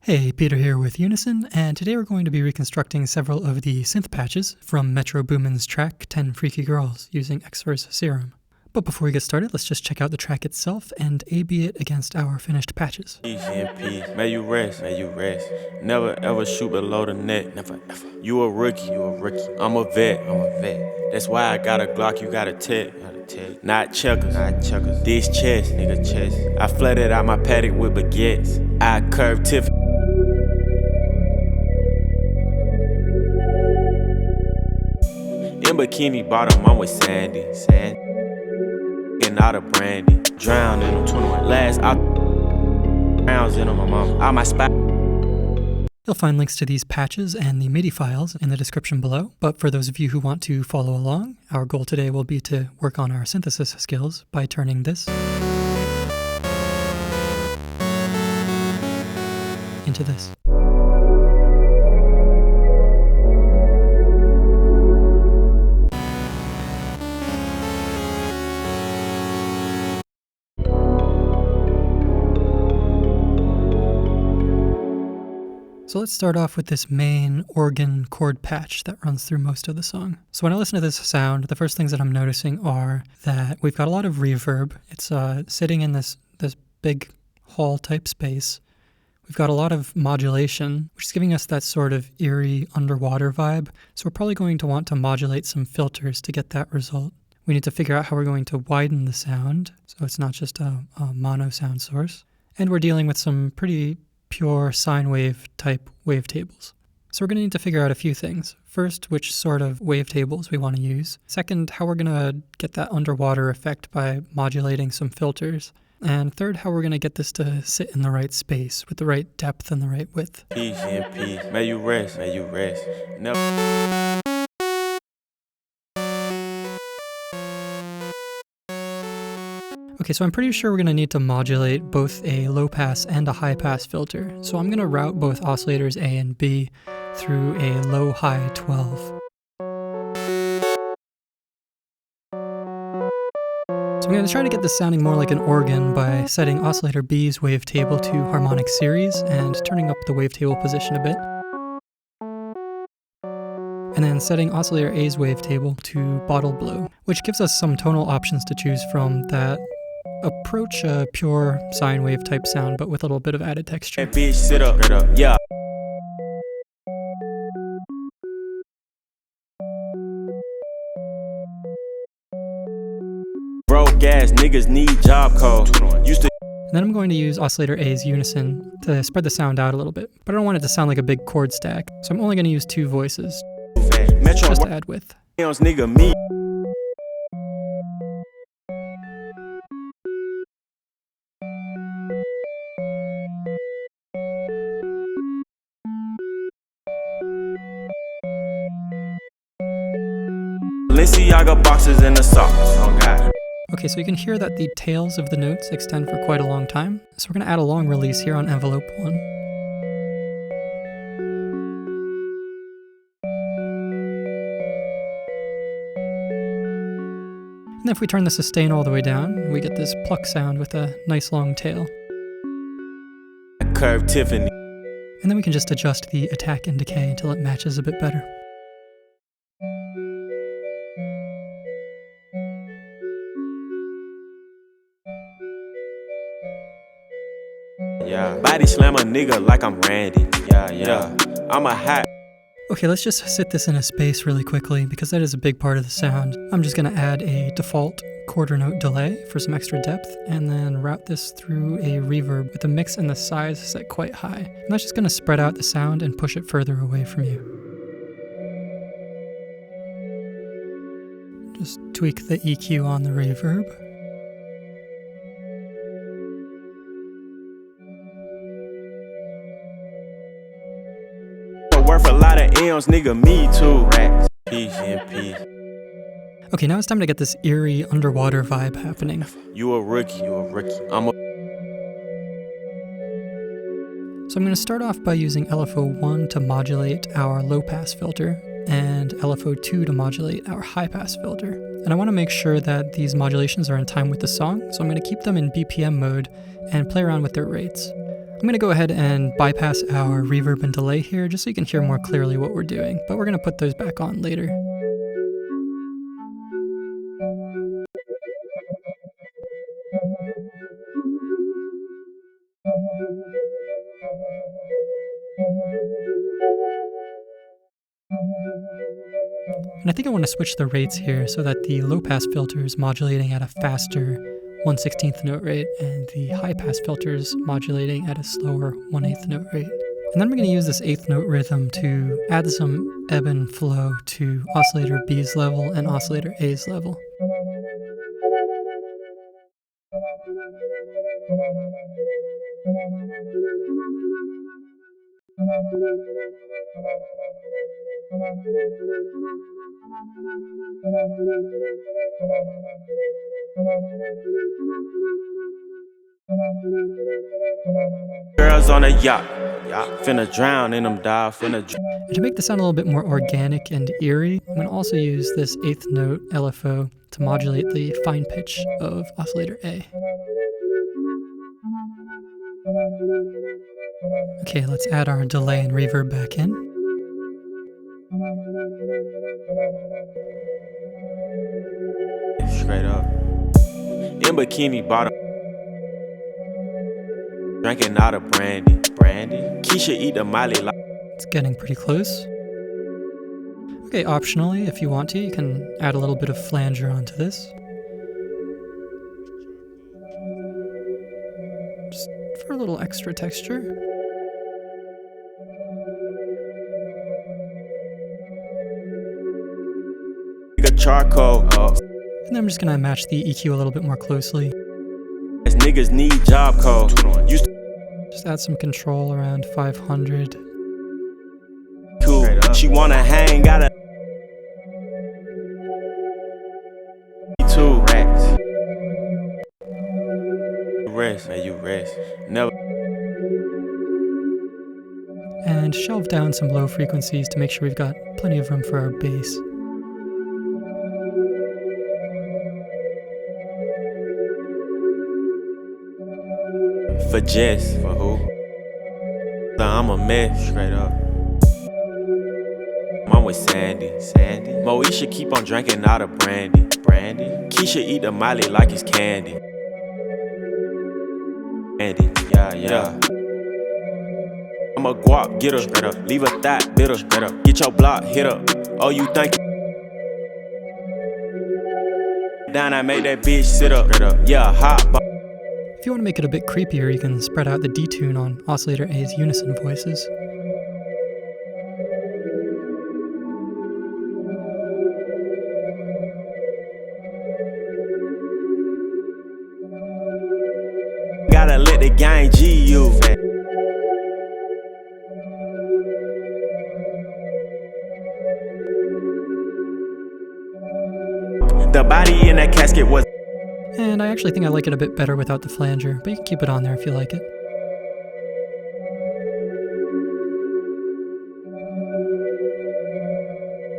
Hey, Peter here with Unison, and today we're going to be reconstructing several of the synth patches from Metro Boomin's track 10 Freaky Girls using Xor's Serum. But before we get started, let's just check out the track itself and A/B it against our finished patches. Peace and peace. May you rest, may you rest. Never ever shoot below the net. Never ever. You a rookie, you a rookie. I'm a vet, I'm a vet. That's why I got a Glock, you got a tech. Not checkers, not checkers. This chest, nigga chest. I flooded out my paddock with baguettes. I curved Tiffany. In bikini bottom, I'm with Sandy. Getting out of brandy. Drowned in them 21. Last out rounds in on my mama. Out my spot. You'll find links to these patches and the MIDI files in the description below, but for those of you who want to follow along, our goal today will be to work on our synthesis skills by turning this into this. So let's start off with this main organ chord patch that runs through most of the song. So when I listen to this sound, the first things that I'm noticing are that we've got a lot of reverb. It's sitting in this big hall type space. We've got a lot of modulation, which is giving us that sort of eerie underwater vibe. So we're probably going to want to modulate some filters to get that result. We need to figure out how we're going to widen the sound, so it's not just a mono sound source. And we're dealing with some pretty pure sine wave type wavetables. So we're going to need to figure out a few things. First, which sort of wavetables we want to use. Second, how we're going to get that underwater effect by modulating some filters. And third, how we're going to get this to sit in the right space with the right depth and the right width. Peace and peace. May you rest, may you rest. Never. Okay, so I'm pretty sure we're going to need to modulate both a low pass and a high pass filter. So I'm going to route both oscillators A and B through a low high 12. So I'm going to try to get this sounding more like an organ by setting oscillator B's wavetable to harmonic series and turning up the wavetable position a bit. And then setting oscillator A's wavetable to bottle blow, which gives us some tonal options to choose from that approach a pure sine wave type sound, but with a little bit of added texture. Hey, bitch, sit up, right up, yeah. Broke ass niggas need job code. Used to. And then I'm going to use oscillator A's unison to spread the sound out a little bit, but I don't want it to sound like a big chord stack, so I'm only going to use two voices, Metro just to add width. Nigga, me. Balenciaga boxes in the socks. Oh God. Okay, so you can hear that the tails of the notes extend for quite a long time. So we're going to add a long release here on envelope 1. And then if we turn the sustain all the way down, we get this pluck sound with a nice long tail. Curved Tiffany. And then we can just adjust the attack and decay until it matches a bit better. Yeah, body slam a nigga like I'm Randy. Yeah. I'm a hat. Okay, let's just sit this in a space really quickly because that is a big part of the sound. I'm just going to add a default quarter note delay for some extra depth and then route this through a reverb with the mix and the size set quite high. And that's just going to spread out the sound and push it further away from you. Just tweak the EQ on the reverb. Worth a lot of M's, nigga, me too. Racks. Peace and peace. Okay, now it's time to get this eerie underwater vibe happening. You a rookie, you a rookie. I'm a. So I'm going to start off by using LFO1 to modulate our low pass filter and LFO2 to modulate our high pass filter. And I want to make sure that these modulations are in time with the song, so I'm going to keep them in BPM mode and play around with their rates. I'm going to go ahead and bypass our reverb and delay here just so you can hear more clearly what we're doing, but we're going to put those back on later. And I think I want to switch the rates here so that the low pass filter is modulating at a faster 1/16th note rate and the high pass filter is modulating at a slower 1/8 note rate. And then we're going to use this 8th note rhythm to add some ebb and flow to oscillator B's level and oscillator A's level. Girls on a yacht, finna drown in them, dog, finna drown. And to make the sound a little bit more organic and eerie, I'm going to also use this 8th note LFO to modulate the fine pitch of oscillator A. Okay, let's add our delay and reverb back in. Straight up. In bikini bottom. Drinking out of brandy. Keisha eat the molly like. It's getting pretty close. Okay, optionally, if you want to, you can add a little bit of flanger onto this. Just for a little extra texture. Charcoal. And then I'm just gonna match the EQ a little bit more closely. As niggas need job code. Just add some control around 500. Cool. She wanna hang, gotta. 2 racks. Rest, man, you rest. Never. And shelve down some low frequencies to make sure we've got plenty of room for our bass. For Jess, for who? I'm a mess, straight up. I'm with Sandy. Moesha keep on drinking out of brandy. Keisha eat the molly like it's candy. Andy, yeah. I'm a guap getter, straight up. Leave a thought bitter, straight up. Get your block hit up. Oh, you think? Down, I made that bitch sit up, straight up. Yeah, hot. If you want to make it a bit creepier, you can spread out the detune on oscillator A's unison voices. Gotta let the gang G you. The body in that casket was. And I actually think I like it a bit better without the flanger, but you can keep it on there if you like it.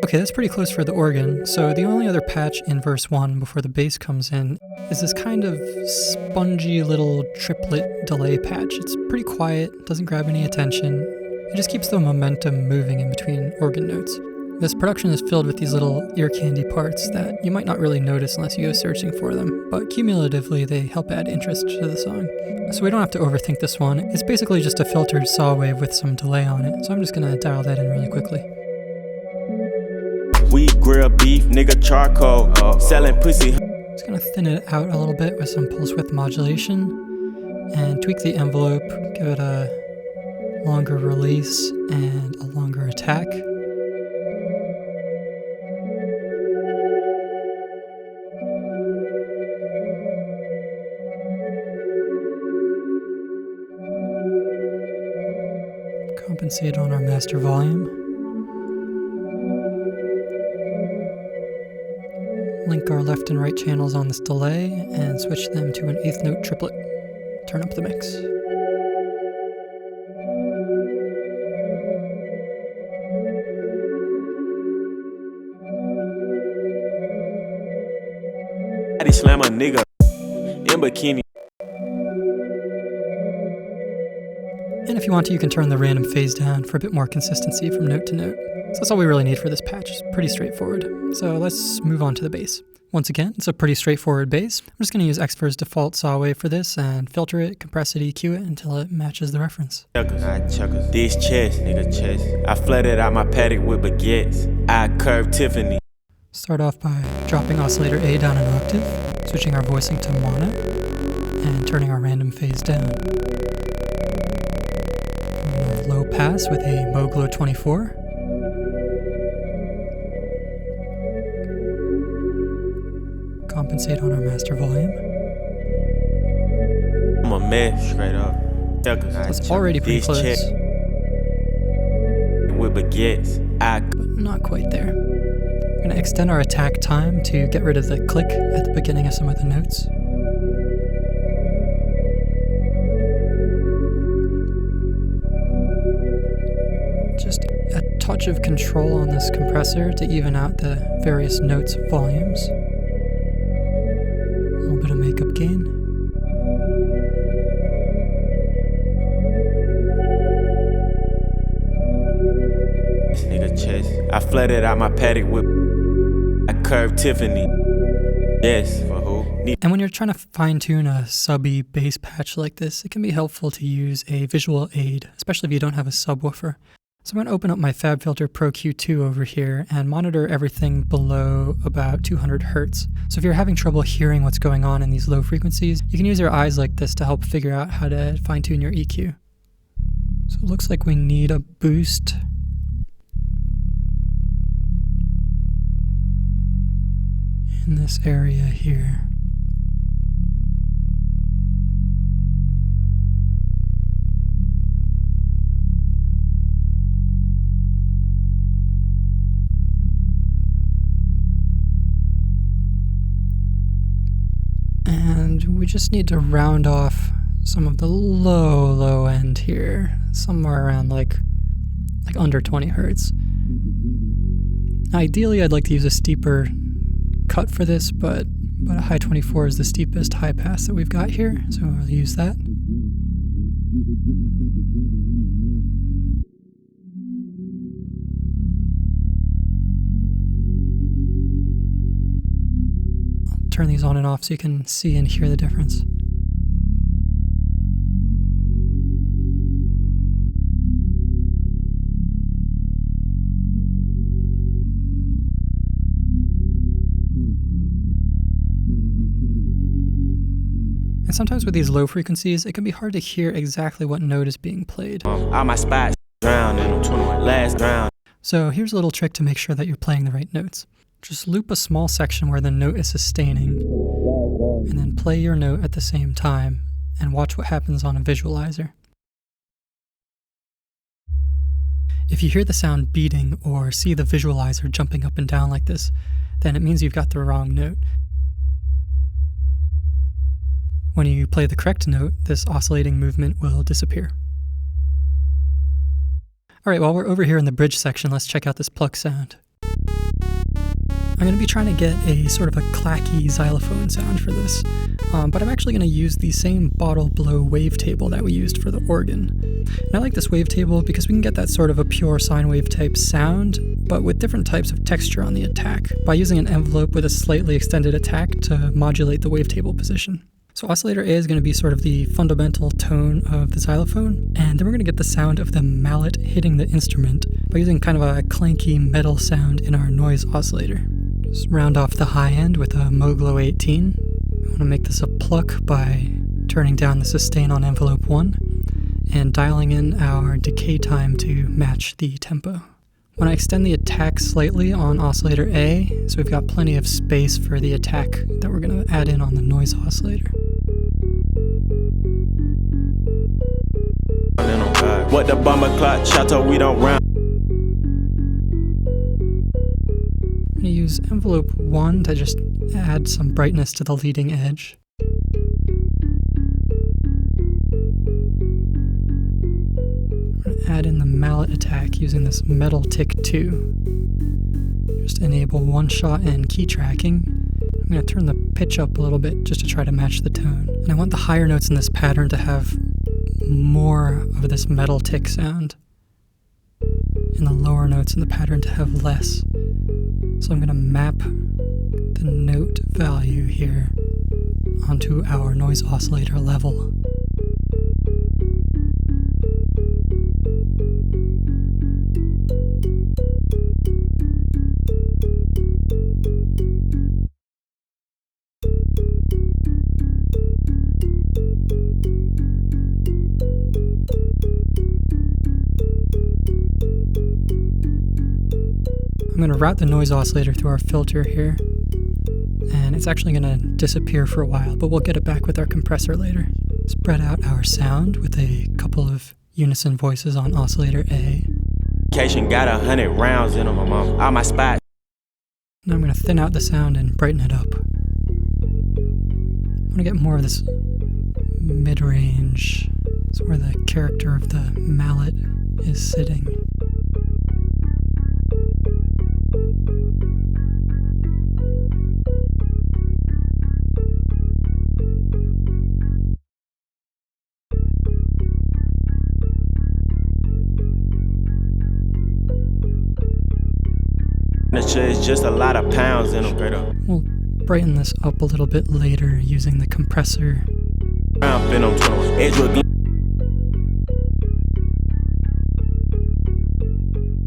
Okay, that's pretty close for the organ, so the only other patch in verse 1 before the bass comes in is this kind of spongy little triplet delay patch. It's pretty quiet, doesn't grab any attention, it just keeps the momentum moving in between organ notes. This production is filled with these little ear candy parts that you might not really notice unless you go searching for them, but cumulatively they help add interest to the song. So we don't have to overthink this one. It's basically just a filtered saw wave with some delay on it, so I'm just gonna dial that in really quickly. We grill beef, nigga charcoal, selling pussy. Just gonna thin it out a little bit with some pulse width modulation and tweak the envelope, give it a longer release and a longer attack. Compensate on our master volume. Link our left and right channels on this delay and switch them to an 8th note triplet. Turn up the mix. Body slam a nigga in bikini. you want to, you can turn the random phase down for a bit more consistency from note to note. So that's all we really need for this patch. It's pretty straightforward. So let's move on to the bass. Once again, it's a pretty straightforward bass. I'm just going to use Xver's default saw wave for this and filter it, compress it, EQ it until it matches the reference. This chest, nigga chest. I flooded out my paddock with baguettes. I curved Tiffany. Start off by dropping oscillator A down an octave, switching our voicing to mono, and turning our random phase down. Low pass with a Moglo 24. Compensate on our master volume. I'm a mess, straight up. That's already pretty close. With baguettes, but not quite there. We're going to extend our attack time to get rid of the click at the beginning of some of the notes. Just a touch of control on this compressor to even out the various notes' volumes. A little bit of makeup gain. This nigga chest. I flooded out my paddock with I curved Tiffany. Yes, for who? And when you're trying to fine-tune a subby bass patch like this, it can be helpful to use a visual aid, especially if you don't have a subwoofer. So I'm going to open up my FabFilter Pro Q2 over here and monitor everything below about 200 Hertz. So if you're having trouble hearing what's going on in these low frequencies, you can use your eyes like this to help figure out how to fine-tune your EQ. So it looks like we need a boost. In this area here. And we just need to round off some of the low end here, somewhere around like under 20 Hertz. Ideally, I'd like to use a steeper cut for this, but a high 24 is the steepest high pass that we've got here, so I'll use that. I'll turn these on and off so you can see and hear the difference. And sometimes with these low frequencies, it can be hard to hear exactly what note is being played. All my spots drowned in 21 last round. So here's a little trick to make sure that you're playing the right notes. Just loop a small section where the note is sustaining, and then play your note at the same time, and watch what happens on a visualizer. If you hear the sound beating or see the visualizer jumping up and down like this, then it means you've got the wrong note. When you play the correct note, this oscillating movement will disappear. Alright, while we're over here in the bridge section, let's check out this Pluck sound. I'm going to be trying to get a sort of a clacky xylophone sound for this, but I'm actually going to use the same bottle blow wavetable that we used for the organ. And I like this wavetable because we can get that sort of a pure sine wave type sound, but with different types of texture on the attack, by using an envelope with a slightly extended attack to modulate the wavetable position. So oscillator A is going to be sort of the fundamental tone of the xylophone, and then we're going to get the sound of the mallet hitting the instrument by using kind of a clanky metal sound in our noise oscillator. Just round off the high end with a Moglo 18. We want to make this a pluck by turning down the sustain on envelope 1 and dialing in our decay time to match the tempo. When I extend the attack slightly on oscillator A, so we've got plenty of space for the attack that we're going to add in on the noise oscillator. What the bomber clock, Chateau, we don't round. I'm going to use envelope 1 to just add some brightness to the leading edge. I'm going to add in the mallet attack using this metal tick 2. Just enable one shot and key tracking. I'm going to turn the pitch up a little bit just to try to match the tone. And I want the higher notes in this pattern to have more of this metal tick sound in the lower notes in the pattern to have less. So I'm going to map the note value here onto our noise oscillator level. I'm going to route the noise oscillator through our filter here, and it's actually going to disappear for a while, but we'll get it back with our compressor later. Spread out our sound with a couple of unison voices on oscillator A. Got 100 rounds in them, all my spots. Now I'm going to thin out the sound and brighten it up. I want to get more of this mid-range. It's where the character of the mallet is sitting. It's just a lot of pounds in them. We'll brighten this up a little bit later using the compressor.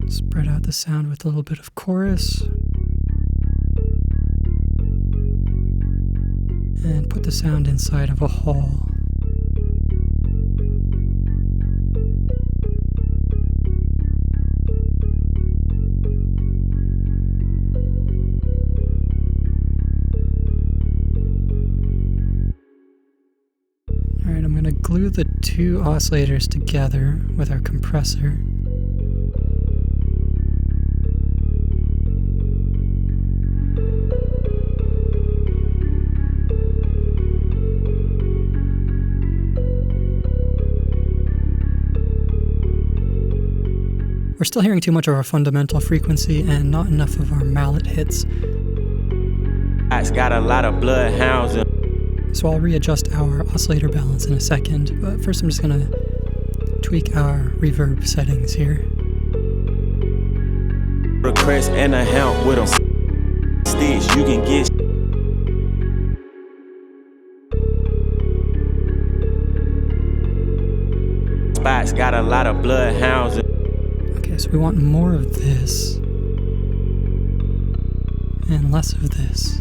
Spread out the sound with a little bit of chorus. And put the sound inside of a hall. Alright, I'm going to glue the two oscillators together with our compressor. We're still hearing too much of our fundamental frequency and not enough of our mallet hits. It's got a lot of bloodhounds in. So I'll readjust our oscillator balance in a second, but first I'm just going to tweak our reverb settings here. Request and a help with them. Sticks, you can get. Spots got a lot of bloodhounds in. Okay, so we want more of this and less of this.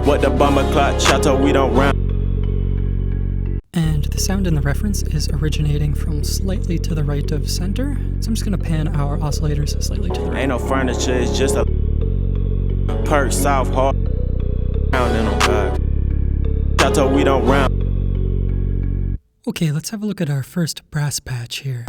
What the bummer clock chateau, we don't round. And the sound in the reference is originating from slightly to the right of center. So I'm just going to pan our oscillators slightly to the right. Ain't no furniture, it's just a perk south hard. Round in them. Chateau, we don't round. Okay, let's have a look at our first brass patch here.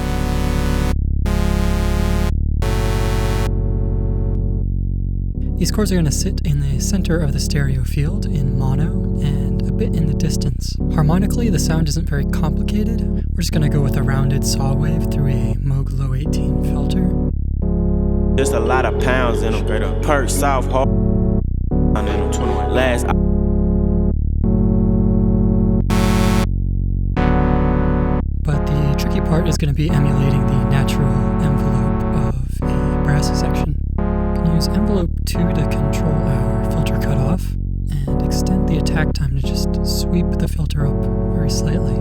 These chords are going to sit in the center of the stereo field in mono and a bit in the distance. Harmonically, the sound isn't very complicated. We're just going to go with a rounded saw wave through a Moog Low 18 filter. Just a lot of pounds in them. Perk south hard. In them 21 last. But the tricky part is going to be emulating the natural envelope of a brass section. Use envelope 2 to control our filter cutoff and extend the attack time to just sweep the filter up very slightly.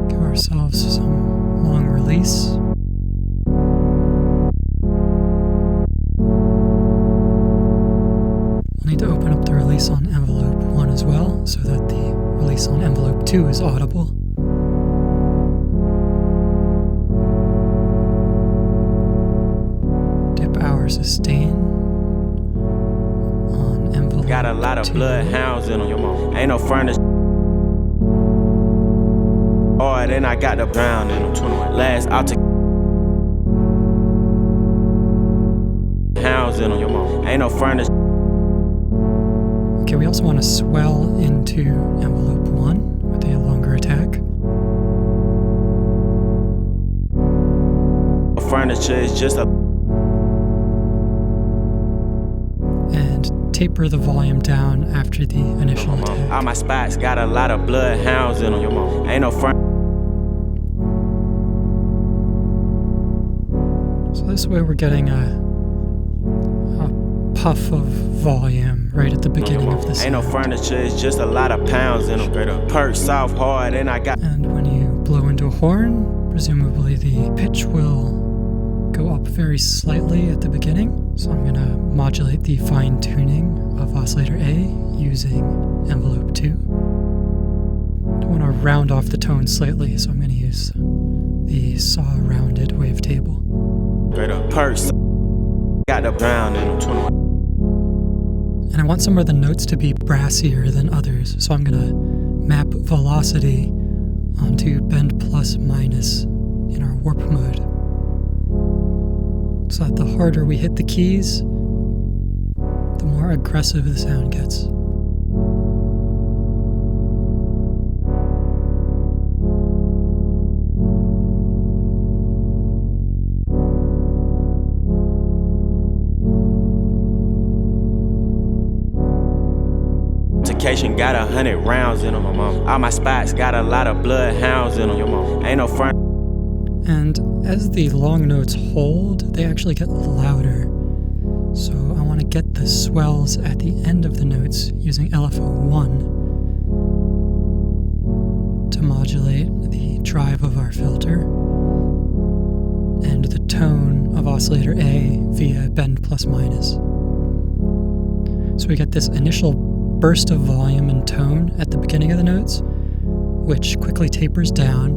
Give ourselves some long release. Need to open up the release on envelope 1 as well, so that the release on envelope 2 is audible. Dip our sustain on envelope Got a lot of 2. bloodhounds in them. Ain't no furniture. Oh, then I got the brown in them 21 last. I'll take hounds in them. Ain't no furniture. Okay, we also want to swell into envelope 1 with a longer attack. Furniture is just a... And taper the volume down after the initial attack. All my spots got a lot of bloodhounds in them. Your mom ain't no front. So this way we're getting a puff of volume right at the beginning of the sound. Ain't no furniture, it's just a lot of pounds in them. Perk soft hard, and I got... And when you blow into a horn, presumably the pitch will go up very slightly at the beginning. So I'm going to modulate the fine tuning of oscillator A using envelope 2. I want to round off the tone slightly, so I'm going to use the saw rounded wavetable. Perks got the brown in them. 21. And I want some of the notes to be brassier than others, so I'm going to map velocity onto bend plus minus in our warp mode. So that the harder we hit the keys, the more aggressive the sound gets. Got 100 rounds in them, my mom. All my spots got a lot of bloodhounds in them, your mom. Ain't no front. And as the long notes hold, they actually get louder. So I want to get the swells at the end of the notes using LFO1 to modulate the drive of our filter and the tone of oscillator A via bend plus minus. So we get this initial burst of volume and tone at the beginning of the notes, which quickly tapers down,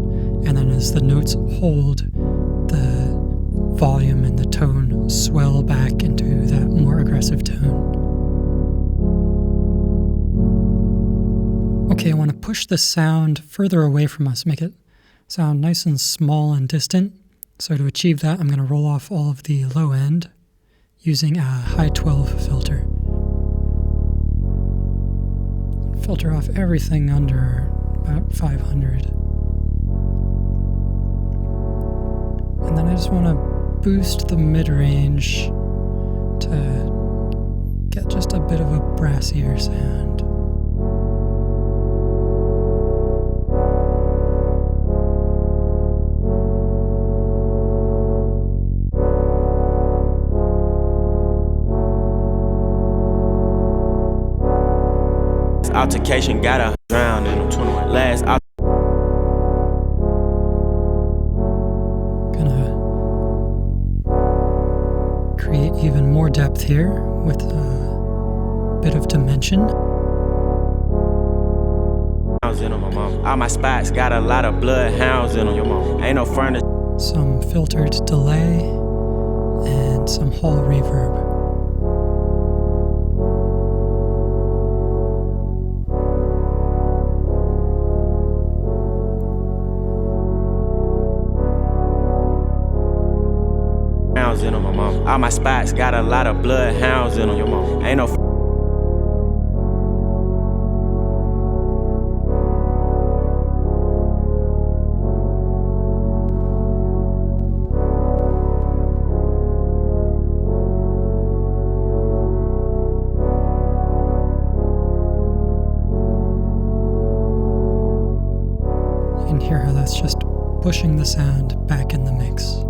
and then as the notes hold, the volume and the tone swell back into that more aggressive tone. Okay, I want to push the sound further away from us, make it sound nice and small and distant. So to achieve that, I'm going to roll off all of the low end using a high 12 filter. Filter off everything under about 500. And then I just want to boost the mid-range to get just a bit of a brassier sound. Altercation got a drown in them. 21. Last out. Gonna create even more depth here with a bit of dimension. All my spots got a lot of bloodhounds in them. Your mom ain't no furniture. Some filtered delay and some hall reverb. In them, my mom. All my spots got a lot of bloodhounds in them. Your mom ain't no. You can hear how that's just pushing the sound back in the mix.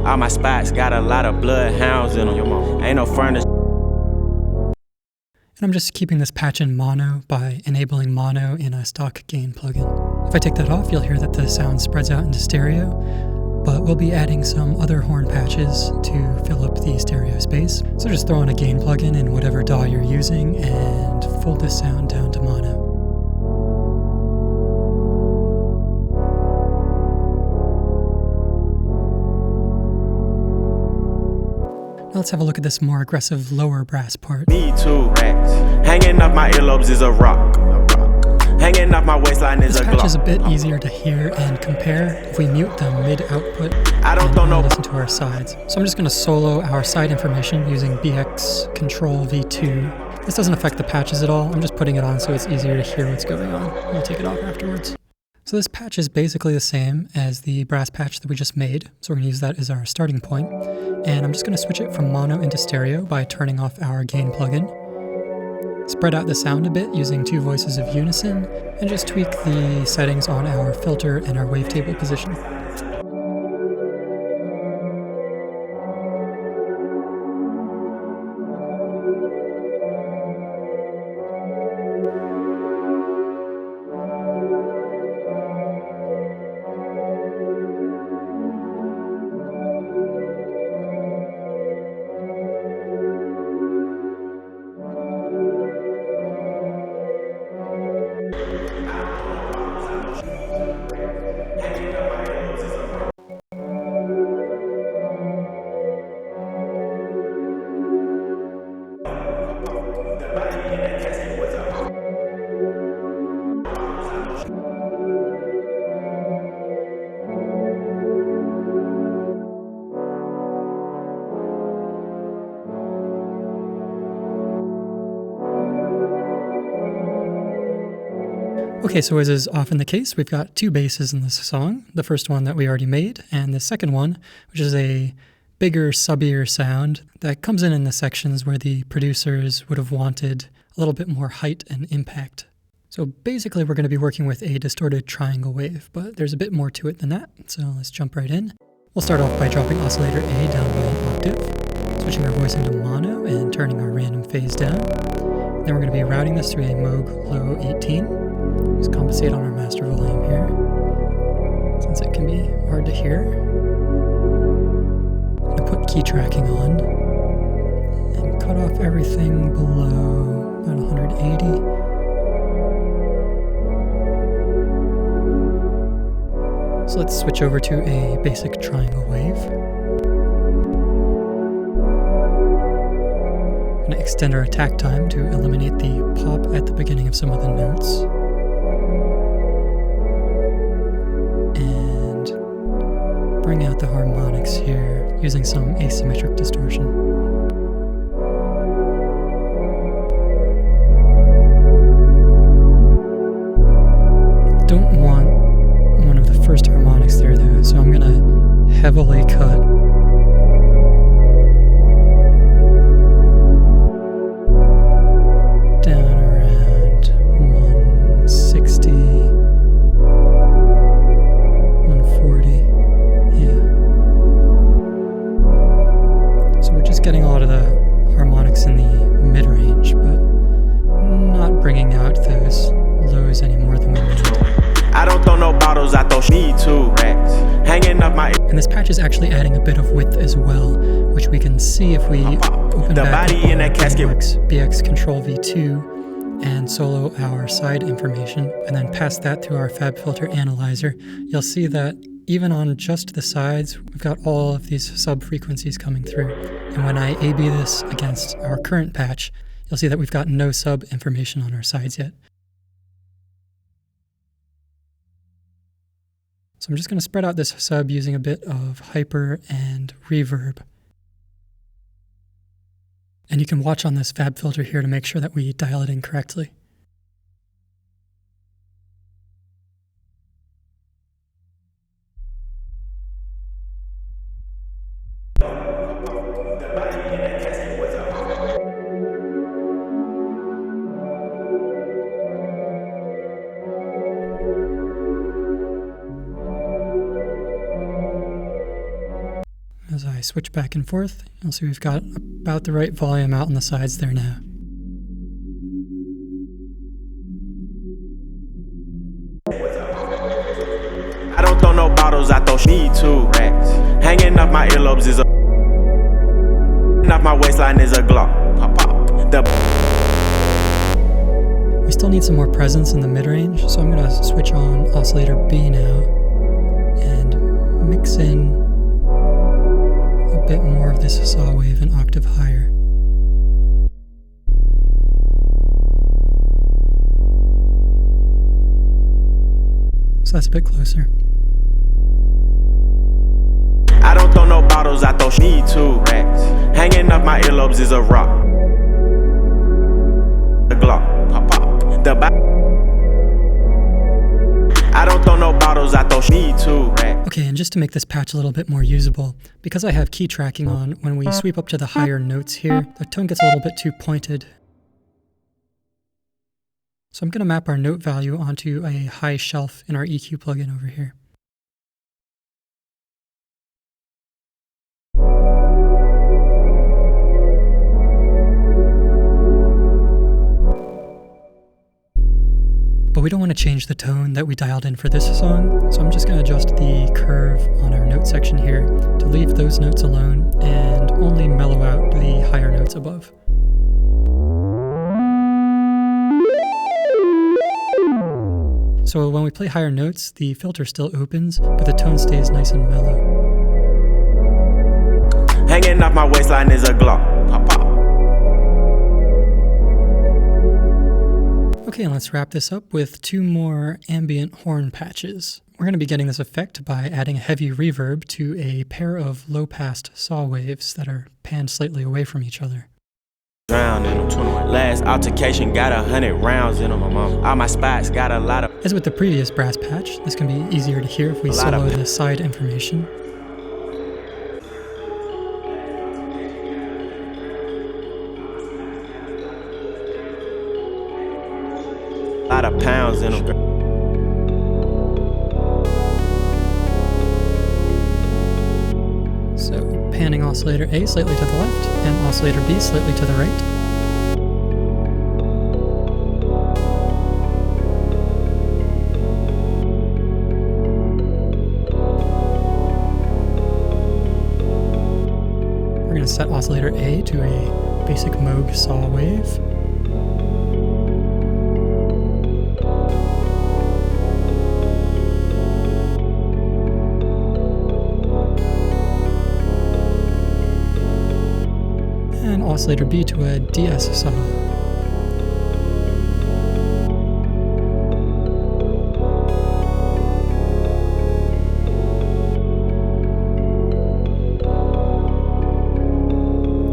All my spots got a lot of bloodhounds in them. Your mom ain't no furniture. And I'm just keeping this patch in mono by enabling mono in a stock gain plugin. If I take that off, you'll hear that the sound spreads out into stereo, but we'll be adding some other horn patches to fill up the stereo space. So just throw in a gain plugin in whatever DAW you're using and fold the sound down to mono. Now let's have a look at this more aggressive lower brass part. Me too. Rats. Hanging off my earlobes is a rock. Hanging off my waistline is This a patch Glock. is a bit easier to hear and compare if we mute the mid-output I don't and throw no listen to our sides. So I'm just going to solo our side information using BX Control V2. This doesn't affect the patches at all. I'm just putting it on so it's easier to hear what's going on. I'll take it off afterwards. So this patch is basically the same as the brass patch that we just made. So we're going to use that as our starting point. And I'm just going to switch it from mono into stereo by turning off our gain plugin. Spread out the sound a bit using 2 voices of Unison, and just tweak the settings on our filter and our wavetable position. Okay, so as is often the case, we've got 2 basses in this song. The first one that we already made, and the second one, which is a bigger, subbier sound that comes in the sections where the producers would have wanted a little bit more height and impact. So basically we're going to be working with a distorted triangle wave, but there's a bit more to it than that, so let's jump right in. We'll start off by dropping oscillator A down by an octave, switching our voice into mono and turning our random phase down. Then we're going to be routing this through a Moog low 18. Just compensate on our master volume here, since it can be hard to hear. I'm going to put key tracking on and cut off everything below about 180. So let's switch over to a basic triangle wave. I'm going to extend our attack time to eliminate the pop at the beginning of some of the notes. Bring out the harmonics here using some asymmetric distortion. Don't want one of the first harmonics there though, so I'm gonna heavily cut. Down around 160, 140. Getting a lot of the harmonics in the mid-range, but not bringing out those lows any more than we need. I don't throw no bottles, I throw need 2 racks. Hanging up my... And this patch is actually adding a bit of width as well, which we can see if we open the back body in that casket. BX Control V2 and solo our side information, and then pass that through our Fab Filter Analyzer. You'll see that even on just the sides, we've got all of these sub-frequencies coming through. And when I A/B this against our current patch, you'll see that we've got no sub information on our sides yet. So I'm just going to spread out this sub using a bit of hyper and reverb. And you can watch on this Fab filter here to make sure that we dial it in correctly. As I switch back and forth, you'll see we've got about the right volume out on the sides there now. I don't throw no bottles, I throw need 2 racks. Hanging off my earlobes is a... off my waistline is a Glock. Pop, pop. We still need some more presence in the mid-range, so I'm going to switch on oscillator B now and mix in a bit more of this saw wave an octave higher. So that's a bit closer. I don't throw no bottles, I throw need 2 racks. Hanging off my earlobes is a rock. The Glock, pop pop. I don't throw no bottles, I throw need 2 racks. Okay, and just to make this patch a little bit more usable, because I have key tracking on, when we sweep up to the higher notes here, the tone gets a little bit too pointed. So I'm going to map our note value onto a high shelf in our EQ plugin over here. But we don't want to change the tone that we dialed in for this song, so I'm just going to adjust the curve on our note section here to leave those notes alone and only mellow out the higher notes above. So when we play higher notes, the filter still opens, but the tone stays nice and mellow. Hanging off my waistline is a Glock, pop pop. Okay, and let's wrap this up with 2 more ambient horn patches. We're going to be getting this effect by adding a heavy reverb to a pair of low-passed saw waves that are panned slightly away from each other. Drown in them 21. Last altercation got 100 rounds in them. All my spots got a lot of. As with the previous brass patch, this can be easier to hear if we solo the side information. Lot of pounds in them. So panning oscillator A slightly to the left and oscillator B slightly to the right. We're going to set oscillator A to a basic Moog saw wave. And oscillator B to a DS saw.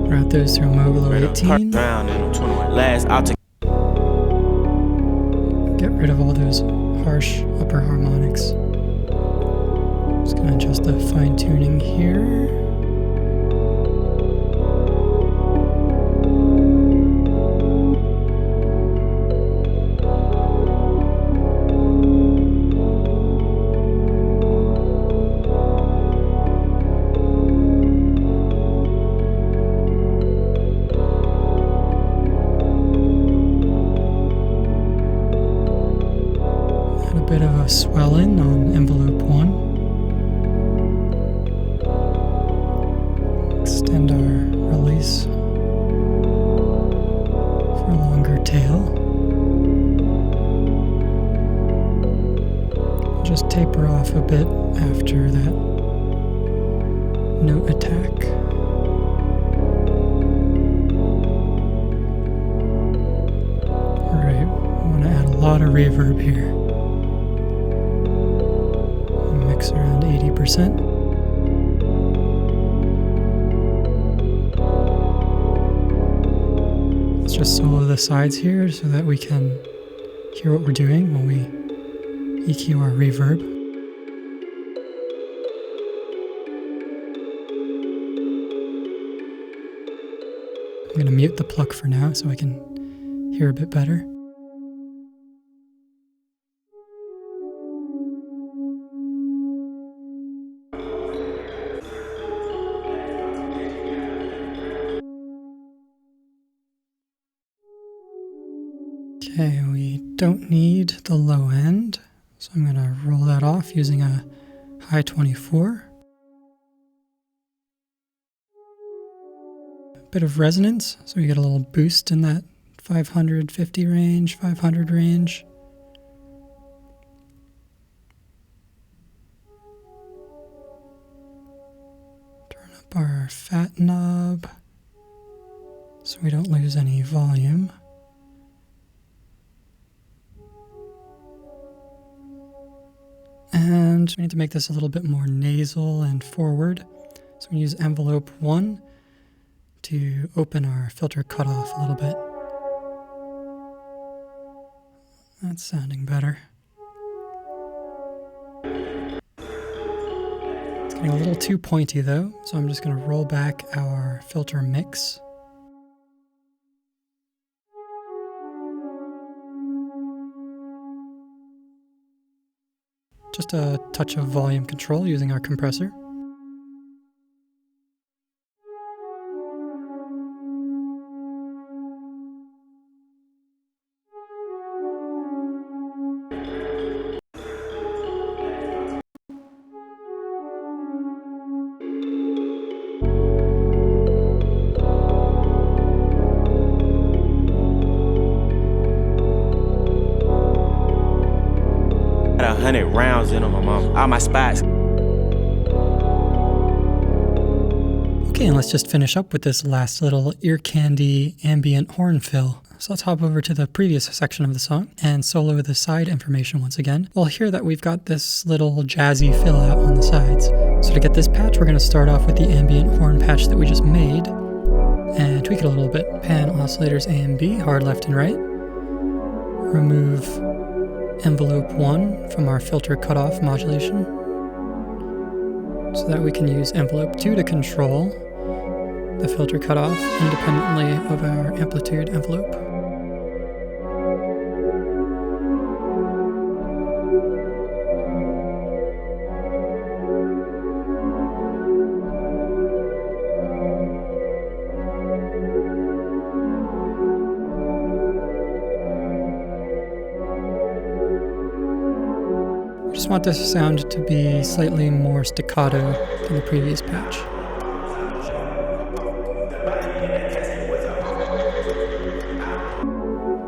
Route those through Moog 18. Get rid of all those harsh upper harmonics. Just gonna adjust the fine tuning here. Bit of a swell in on envelope 1. Extend our release for a longer tail. Just taper off a bit after that note attack. Alright, we want to add a lot of reverb here. Mix around 80%. Let's just solo the sides here so that we can hear what we're doing when we EQ our reverb. I'm going to mute the pluck for now so I can hear a bit better. Okay, we don't need the low end, so I'm going to roll that off using a high 24. A bit of resonance, so we get a little boost in that 550 range, 500 range. Turn up our fat knob so we don't lose any volume. And we need to make this a little bit more nasal and forward. So we use envelope 1 to open our filter cutoff a little bit. That's sounding better. It's getting a little too pointy though, so I'm just going to roll back our filter mix. Just a touch of volume control using our compressor. Got 100 rounds in them, my mom. All my spots. Okay, and let's just finish up with this last little ear candy ambient horn fill. So let's hop over to the previous section of the song and solo the side information once again. We'll hear that we've got this little jazzy fill out on the sides. So to get this patch, we're going to start off with the ambient horn patch that we just made and tweak it a little bit. Pan oscillators A and B, hard left and right. Remove envelope 1 from our filter cutoff modulation so that we can use envelope 2 to control the filter cutoff independently of our amplitude envelope. I just want this sound to be slightly more staccato than the previous patch.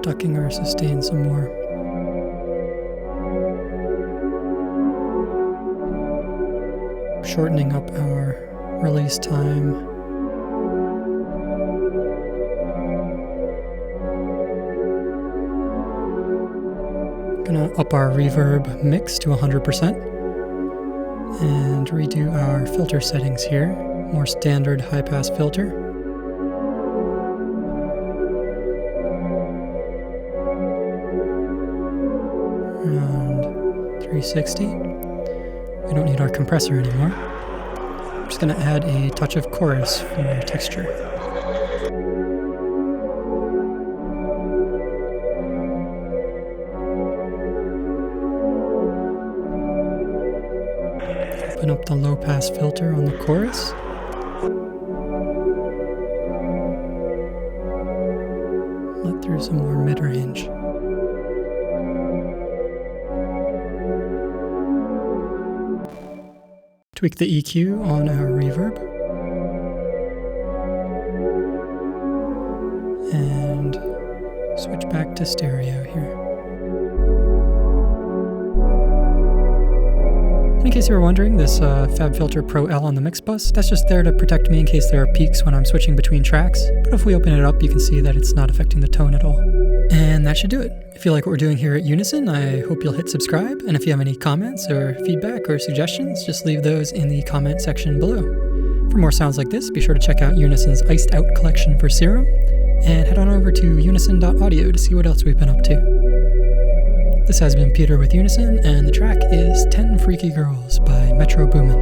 Ducking our sustain some more. Shortening up our release time. Gonna up our reverb mix to 100% and redo our filter settings here. More standard high pass filter. Around 360. We don't need our compressor anymore. I'm just gonna add a touch of chorus for texture. Open up the low pass filter on the chorus. Let through some more mid-range. Tweak the EQ on our reverb. And switch back to stereo here. In case you were wondering, this FabFilter Pro L on the mix bus, that's just there to protect me in case there are peaks when I'm switching between tracks. But if we open it up, you can see that it's not affecting the tone at all. And that should do it. If you like what we're doing here at Unison, I hope you'll hit subscribe. And if you have any comments or feedback or suggestions, just leave those in the comment section below. For more sounds like this, be sure to check out Unison's Iced Out collection for Serum, and head on over to unison.audio to see what else we've been up to. This has been Peter with Unison, and the track is 10 Freaky Girls by Metro Boomin.